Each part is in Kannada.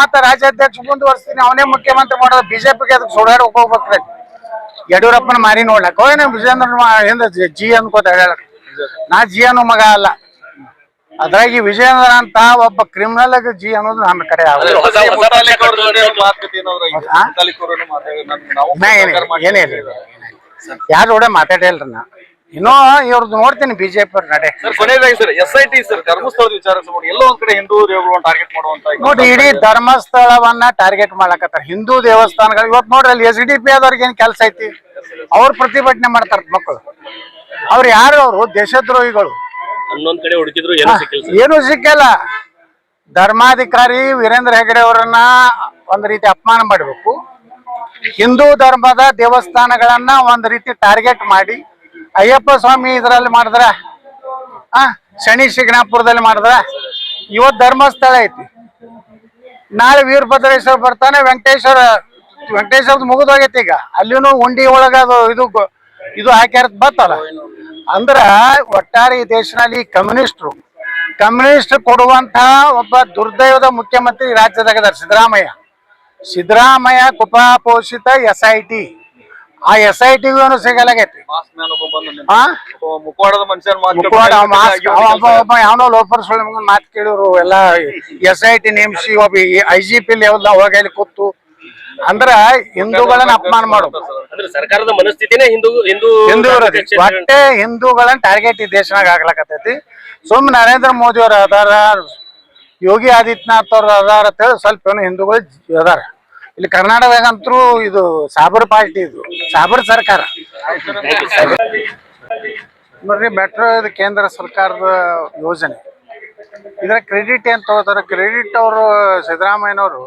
ಮತ್ತ ರಾಜ್ಯಾಧ್ಯಕ್ಷ ಮುಂದುವರ್ಸ್ತೀನಿ, ಅವನೇ ಮುಖ್ಯಮಂತ್ರಿ ಮಾಡೋದು. ಬಿಜೆಪಿಗೆ ಅದಕ್ಕೆ ಸುಡಾಡಿ ಹೋಗ್ಬೇಕ್ರಿ. ಯಡಿಯೂರಪ್ಪನ ಮಾರಿ ನೋಡ್ಲಕ್ಕ ಹೋಯ್ ವಿಜೇಂದ್ರ ಹಿಂದ ಜಿ ಅನ್ಕೋತ ಹೇಳಕ್. ನಾ ಜಿ ಅನ್ನೋ ಮಗ ಅಲ್ಲ. ಅದ್ರಾಗಿ ವಿಜೇಂದ್ರ ಅಂತ ಒಬ್ಬ ಕ್ರಿಮಿನಲ್ ಜಿ ಅನ್ನೋದು ನನ್ನ ಕಡೆ ಏನೇ ಯಾರು ಕೂಡ ಮಾತಾಡಿಲ್ರಿ ನಾ. ಇನ್ನೂ ಇವ್ರದ್ದು ನೋಡ್ತೀನಿ ಬಿಜೆಪಿ ಅವ್ರ ನಡೆ. ನೋಡಿ, ಇಡೀ ಧರ್ಮಸ್ಥಳವನ್ನ ಟಾರ್ಗೆಟ್ ಮಾಡಕತ್ತಾರ. ಹಿಂದೂ ದೇವಸ್ಥಾನಗಳು ಇವತ್ತು ನೋಡ್ರಿ, ಅಲ್ಲಿ SDP ಆದವ್ರಿಗೆ ಏನ್ ಕೆಲಸ ಐತಿ? ಅವ್ರು ಪ್ರತಿಭಟನೆ ಮಾಡ್ತಾರ ಮಕ್ಕಳು. ಅವ್ರು ಯಾರು? ಅವರು ದೇಶದ್ರೋಹಿಗಳು. ಏನು ಸಿಕ್ಕಲ್ಲ. ಧರ್ಮಾಧಿಕಾರಿ ವೀರೇಂದ್ರ ಹೆಗಡೆ ಅವರನ್ನ ಒಂದ್ ರೀತಿ ಅಪಮಾನ ಮಾಡಬೇಕು. ಹಿಂದೂ ಧರ್ಮದ ದೇವಸ್ಥಾನಗಳನ್ನ ಒಂದ್ ರೀತಿ ಟಾರ್ಗೆಟ್ ಮಾಡಿ, ಅಯ್ಯಪ್ಪ ಸ್ವಾಮಿ ಇದರಲ್ಲಿ ಮಾಡಿದ್ರ, ಶನಿ ಶಿಗ್ನಾಪುರದಲ್ಲಿ ಮಾಡಿದ್ರ, ಇವತ್ತು ಧರ್ಮಸ್ಥಳ ಐತಿ, ನಾಳೆ ವೀರಭದ್ರೇಶ್ವರ ಬರ್ತಾನೆ, ವೆಂಕಟೇಶ್ವರದ ಮುಗಿದೋಗೈತಿ. ಈಗ ಅಲ್ಲಿನೂ ಉಂಡಿ ಒಳಗ ಅದು ಇದು ಹಾಕ್ಯಾರ ಬತ್ತಲ್ಲ. ಅಂದ್ರ ಒಟ್ಟಾರೆ ಈ ದೇಶದಲ್ಲಿ ಕಮ್ಯುನಿಸ್ಟ್ ಕೊಡುವಂತಹ ಒಬ್ಬ ದುರ್ದೈವದ ಮುಖ್ಯಮಂತ್ರಿ ರಾಜ್ಯದಾಗ ಸಿದ್ದರಾಮಯ್ಯ ಕುಪಾಪೋಷಿತ SIT. ಆ SITಗೂ ಸಿಗಲಾಗೈತಿ. ಯಾವನೋ ಲೋಫರ್ ಸುಳ್ಳ ಮಾತು ಕೇಳಿದ್ರು ಎಲ್ಲ SIT ನೇಮಿಸಿ ಒಬ್ಬ IGP ಲೆವೆಲ್ ಅವಾಗ ಅಲ್ಲಿ ಕೂತು ಅಂದ್ರ ಹಿಂದೂಗಳನ್ನ ಅಪಮಾನ ಮಾಡೋದು. ಸರ್ಕಾರದ ಮನಸ್ಥಿತಿನೇ ಹಿಂದೂ ಒಟ್ಟೆ ಹಿಂದೂಗಳನ್ನ ಟಾರ್ಗೆಟ್ ಈ ದೇಶನಾಗ ಆಗ್ಲಕತ್ತೈತಿ. ಸುಮ್ ನರೇಂದ್ರ ಮೋದಿ ಅವ್ರ ಅದಾರ, ಯೋಗಿ ಆದಿತ್ಯನಾಥ್ ಅವ್ರ ಅದಾರ ಅಂತ ಸ್ವಲ್ಪ ಏನೋ ಹಿಂದೂಗಳು ಅದಾರ. ಇಲ್ಲಿ ಕರ್ನಾಟಕದಾಗಂತರೂ ಇದು ಸಾಬರ್ ಪಾರ್ಟಿ, ಇದು ಸಾಬರ್ ಸರ್ಕಾರ. ನೋಡ್ರಿ, ಮೆಟ್ರೋ ಇದು ಕೇಂದ್ರ ಸರ್ಕಾರದ ಯೋಜನೆ. ಇದರ ಕ್ರೆಡಿಟ್ ಏನ್ ತಗೋತಾರ? ಕ್ರೆಡಿಟ್ ಅವರು ಸಿದ್ದರಾಮಯ್ಯನವರು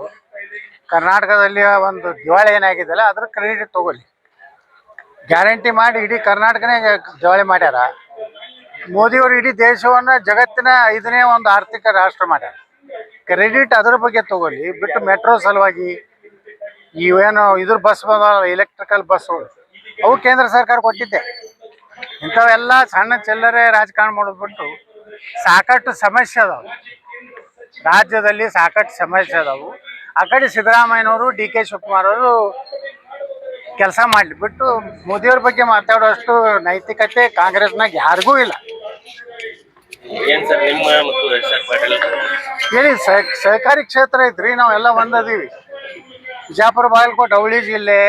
ಕರ್ನಾಟಕದಲ್ಲಿ ಒಂದು ದಿವಾಳಿ ಏನಾಗಿದೆಯಲ್ಲ ಅದ್ರ ಕ್ರೆಡಿಟ್ ತಗೊಳ್ಳಿ. ಗ್ಯಾರಂಟಿ ಮಾಡಿ ಇಡೀ ಕರ್ನಾಟಕನೇ ದಿವಾಳಿ ಮಾಡ್ಯಾರ. ಮೋದಿಯವರು ಇಡೀ ದೇಶವನ್ನ ಜಗತ್ತಿನ 5ನೇ ಒಂದು ಆರ್ಥಿಕ ರಾಷ್ಟ್ರ ಮಾಡ್ಯಾರ. ಕ್ರೆಡಿಟ್ ಅದ್ರ ಬಗ್ಗೆ ತಗೊಳ್ಳಿ ಬಿಟ್ಟು ಮೆಟ್ರೋ ಸಲುವಾಗಿ ಇವೇನು ಇದ್ರ ಬಸ್ ಬಂದವಲ್ಲ, ಎಲೆಕ್ಟ್ರಿಕಲ್ ಬಸ್ಗಳು, ಅವು ಕೇಂದ್ರ ಸರ್ಕಾರ ಕೊಟ್ಟಿದ್ದೆ. ಇಂಥವೆಲ್ಲ ಸಣ್ಣ ಚಿಲ್ಲರೆ ರಾಜಕಾರಣ ಮಾಡೋದು ಬಿಟ್ಟು ಸಾಕಷ್ಟು ಸಮಸ್ಯೆ ಅದಾವು ರಾಜ್ಯದಲ್ಲಿ, ಸಾಕಷ್ಟು ಸಮಸ್ಯೆ ಅದಾವು. ಆ ಕಡೆ ಸಿದ್ದರಾಮಯ್ಯನವರು DK ಶಿವಕುಮಾರ್ ಅವರು ಕೆಲಸ ಮಾಡಲಿ ಬಿಟ್ಟು ಮೋದಿಯವ್ರ ಬಗ್ಗೆ ಮಾತಾಡೋಷ್ಟು ನೈತಿಕತೆ ಕಾಂಗ್ರೆಸ್ನಾಗ ಯಾರಿಗೂ ಇಲ್ಲ. ಹೇಳಿ, ಸಹಕಾರಿ ಕ್ಷೇತ್ರ ಐತ್ರಿ, ನಾವೆಲ್ಲ ಒಂದದೀವಿ. ಬಿಜಾಪುರ, ಬಾಗಲಕೋಟೆ, ಅವಳಿ ಜಿಲ್ಲೆ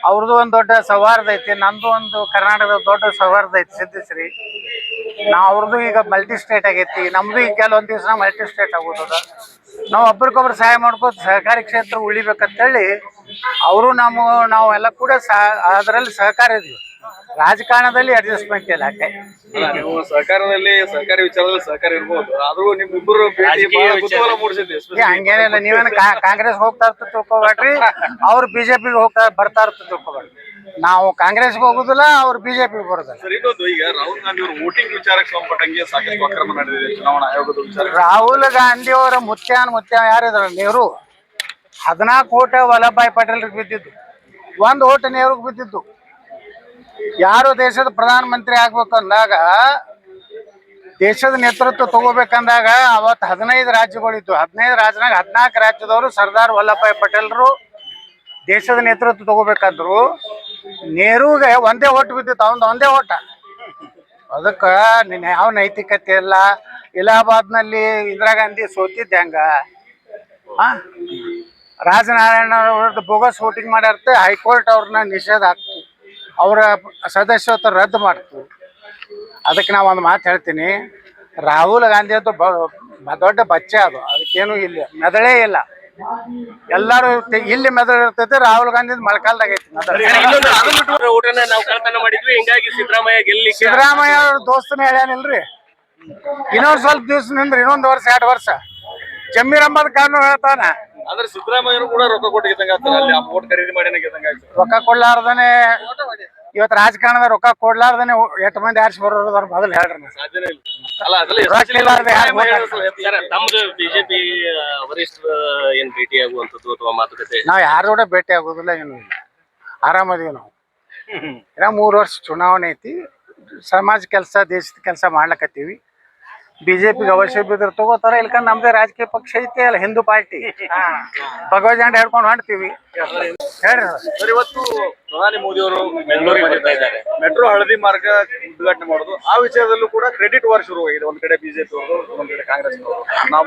ಅವ್ರದ್ದು ಒಂದು ದೊಡ್ಡ ಸೌಹಾರ್ದ ಐತಿ. ನಂದು ಒಂದು ಕರ್ನಾಟಕದ ದೊಡ್ಡ ಸೌಹಾರ್ದ ಐತಿ, ಸಿದ್ಧಿಸ್ರಿ. ನಾವು ಅವ್ರದ್ದು ಈಗ ಮಲ್ಟಿ ಸ್ಟೇಟ್ ಆಗೈತಿ, ನಮ್ದು ಈಗ ಕೆಲವೊಂದು ದಿವಸ ಮಲ್ಟಿ ಸ್ಟೇಟ್ ಆಗೋದದ. ನಾವು ಒಬ್ರಿಗೊಬ್ರು ಸಹಾಯ ಮಾಡ್ಕೋತ ಸಹಕಾರಿ ಕ್ಷೇತ್ರ ಉಳಿಬೇಕಂತೇಳಿ ಅವರು ನಾವು ಎಲ್ಲ ಕೂಡ ಅದರಲ್ಲಿ ಸಹಕಾರ ಇದೀವಿ. ರಾಜಕಾರಣದಲ್ಲಿ ಅಡ್ಜಸ್ಟ್ಮೆಂಟ್ ಇಲ್ಲ. ಅಷ್ಟೇ. ಸಹಕಾರಿ ವಿಚಾರದಲ್ಲಿ ಸಹಕಾರ ಇರ್ಬೋದು, ಆದ್ರೂ ನಿಮ್ಮಿಬ್ಬರು ಹಂಗೇನಿಲ್ಲ. ನೀವೇನು ಕಾಂಗ್ರೆಸ್ ಹೋಗ್ತಾ ಇರ್ತ ತಿಳ್ಕೊಬೇಡ್ರಿ, ಅವ್ರು BJPಗೆ ಬರ್ತಾ ಇರ್ತ ತಿಳ್ಕೊಬೇಡ್ರಿ. ನಾವು ಕಾಂಗ್ರೆಸ್ಗೆ ಹೋಗುದಿಲ್ಲ, ಅವ್ರು BJPಗೆ ಬರೋದಿಲ್ಲ. ಈಗ ರಾಹುಲ್ ಗಾಂಧಿ ಅವರು ವೋಟಿಂಗ್ ವಿಚಾರಕ್ಕೆ ಸಂಬಂಧಪಟ್ಟಂಗೆ ಸಾಕಷ್ಟು ಅಕ್ರಮ ನಡೆದಿದೆ ಚುನಾವಣಾ ಆಯೋಗದ ವಿಚಾರ. ರಾಹುಲ್ ಗಾಂಧಿ ಅವರ ಮುತ್ಯ ಯಾರಿದ್ರ? ನೆಹರು. 14 ಓಟ್ ವಲ್ಲಭಭಾಯಿ ಪಟೇಲ್ರಿಗೆ ಬಿದ್ದಿದ್ದು, 1 ಓಟ್ ನೆಹರುಗೆ ಬಿದ್ದಿದ್ದು. ಯಾರು ದೇಶದ ಪ್ರಧಾನ ಮಂತ್ರಿ ಆಗ್ಬೇಕಂದಾಗ, ದೇಶದ ನೇತೃತ್ವ ತಗೋಬೇಕಂದಾಗ ಅವತ್ತು 15 ರಾಜ್ಯಗಳಿದ್ದು. 15 ರಾಜ್ಯನಾಗ 14 ರಾಜ್ಯದವರು ಸರ್ದಾರ್ ವಲ್ಲಭಭಾಯಿ ಪಟೇಲ್ರು ದೇಶದ ನೇತೃತ್ವ ತಗೋಬೇಕಂದ್ರು. ನೆಹರುಗೆ 1 ಓಟ್ ಬಿದ್ದಿತ್ತು, ಅವನದು 1 ಓಟ. ಅದಕ್ಕೆ ಯಾವ ನೈತಿಕತೆ ಇಲ್ಲ. ಇಲಾಹಾಬಾದ್ನಲ್ಲಿ ಇಂದಿರಾ ಗಾಂಧಿ ಸೋತಿದ್ದೆ ಹಂಗ. ರಾಜನಾರಾಯಣ ಅವ್ರದ್ದು ಬೋಗಸ್ ವೋಟಿಂಗ್ ಮಾಡ್ಯಾರ್ತೆ, ಹೈಕೋರ್ಟ್ ಅವ್ರನ್ನ ನಿಷೇಧ ಹಾಕ್ತು, ಅವರ ಸದಸ್ಯತ್ವ ರದ್ದು ಮಾಡ್ತು. ಅದಕ್ಕೆ ನಾವು ಒಂದು ಮಾತು ಹೇಳ್ತೀನಿ, ರಾಹುಲ್ ಗಾಂಧಿ ಅಂತೂ ದೊಡ್ಡ ಬಚ್ಚೆ ಅದು, ಅದಕ್ಕೇನು ಇಲ್ಲ, ಮೆದಳೇ ಇಲ್ಲ. ಎಲ್ಲಾರು ಇಲ್ಲಿ ಮೆದಳು ಇರ್ತೈತೆ, ರಾಹುಲ್ ಗಾಂಧಿ ಮೊಳಕಾಲ್ದಾಗ ಐತಿ. ಸಿದ್ದರಾಮಯ್ಯ ಅವ್ರ ದೋಸ್ತನ ಹೇಳ್ಯಾನಿಲ್ರಿ, ಇನ್ನೊಂದ್ ಸ್ವಲ್ಪ ದಿವ್ಸ ನಿಂದ್ರಿ, ಇನ್ನೊಂದು ವರ್ಷ 2 ವರ್ಷ ಜಮೀರ್ ಅಹ್ಮದ್ ಖಾನ್ ಹೇಳ್ತಾನ. ಅಂದ್ರೆ ಸಿದ್ದರಾಮಯ್ಯರು ಕೂಡ ರೊಕ್ಕ ಕೊಟ್ಟು ಖರೀದಿ ಮಾಡಿ ರೊಕ್ಕ ಕೊಡ್ಲಾರ್ದನೆ ಇವತ್ತು ರಾಜಕಾರಣದ ರೊಕ್ಕ ಕೊಡ್ಲಾರ್ದನೆ 8 ಮಂದಿ ಆರ್ಸಿ ಬರೋದ್ರ ಮೊದಲು ಹೇಳ್ರಿ. ಬಿಜೆಪಿ ವರಿಷ್ಠ ಏನ್ ಭೇಟಿ ಆಗುವಂತದ್ದು ಅಥವಾ ಮಾತುಕತೆ? ನಾವ್ ಯಾರು ಕೂಡ ಭೇಟಿ ಆಗೋದಿಲ್ಲ, ಏನು ಇಲ್ಲ, ಆರಾಮದೀವಿ ನಾವು. ಇನ್ನ 3 ವರ್ಷ ಚುನಾವಣೆ ಐತಿ, ಸಮಾಜ ಕೆಲಸ, ದೇಶದ ಕೆಲಸ ಮಾಡ್ಲಕತ್ತೀವಿ. ಬಿಜೆಪಿಗೆ ಅವಶ್ಯ ಬಿದ್ರೆ ತಗೋತಾರ, ಇಲ್ಕಂದ್ರೆ ನಮ್ದೇ ರಾಜಕೀಯ ಪಕ್ಷ ಐತಿ ಅಲ್ಲ, ಹಿಂದೂ ಪಾರ್ಟಿ, ಭಗವ ಜೆಂಡ ಹಿಡ್ಕೊಂಡು ಹೊಂಟ್ತೀವಿ. ಹೇಳ್ರಿ ಸರ್, ಇವತ್ತು ಪ್ರಧಾನಿ ಮೋದಿ ಅವರು ಬೆಂಗಳೂರಿಗೆ ಬರ್ತಾ ಇದ್ದಾರೆ. ಮೆಟ್ರೋ ಹಳದಿ ಮಾರ್ಗ ಉದ್ಘಾಟನೆ ಮಾಡೋದು, ಆ ವಿಚಾರದಲ್ಲೂ ಕೂಡ ಕ್ರೆಡಿಟ್ ವಾರ್ ಶುರುವಾಗಿದೆ. ಒಂದ್ ಕಡೆ ಬಿಜೆಪಿ ಅವರು, ಒಂದ್ ಕಡೆ ಕಾಂಗ್ರೆಸ್ ಅವರು. ನಾವು